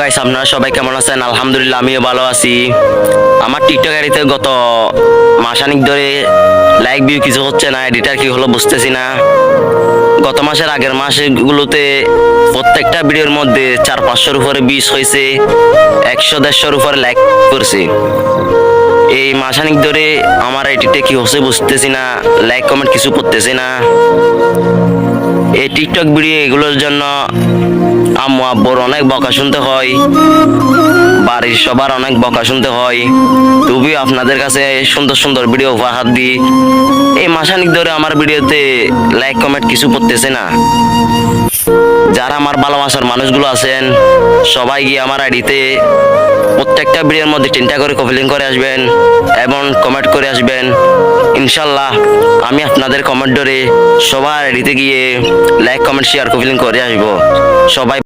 Guys, আপনারা সবাই কেমন আছেন? আলহামদুলিল্লাহ, আমিও ভালো আছি। আমার টিকটক আইডিতে গত মাসানিক ধরে লাইক ভিউ কিছু হচ্ছে না, এডিটার কি হলো বুঝতেছি না। গত মাসের আগের মাসগুলোতে প্রত্যেকটা ভিডিওর মধ্যে 400-500-র উপরে ভিউজ হয়েছে, 100-150-র উপরে লাইক করছে। এই মাসানিক ধরে আমার এডিটে কি হচ্ছে বুঝতেছি না, লাইক কমেন্ট কিছু করতেছি না। এই টিকটক ভিডিও এগুলোর জন্য আম্মু আব্বুর অনেক বকা শুনতে হয়, বাড়ির সবার অনেক বকা শুনতে হয়। তবুও আপনাদের কাছে সুন্দর সুন্দর ভিডিও উপহার দিই। এই মাসানিক ধরে আমার ভিডিওতে লাইক কমেন্ট কিছু করতেছে না। যারা আমার ভালোবাসার মানুষগুলো আছেন, সবাই গিয়ে আমার আইডিতে প্রত্যেকটা ভিডিওর মধ্যে 3টা করে কপিলিং করে আসবেন এবং কমেন্ট করে আসবেন। ইনশাল্লাহ আমি আপনাদের কমেন্ট ধরে সবার আইডিতে গিয়ে লাইক কমেন্ট শেয়ার কপিলিং করে আসবো। সবাই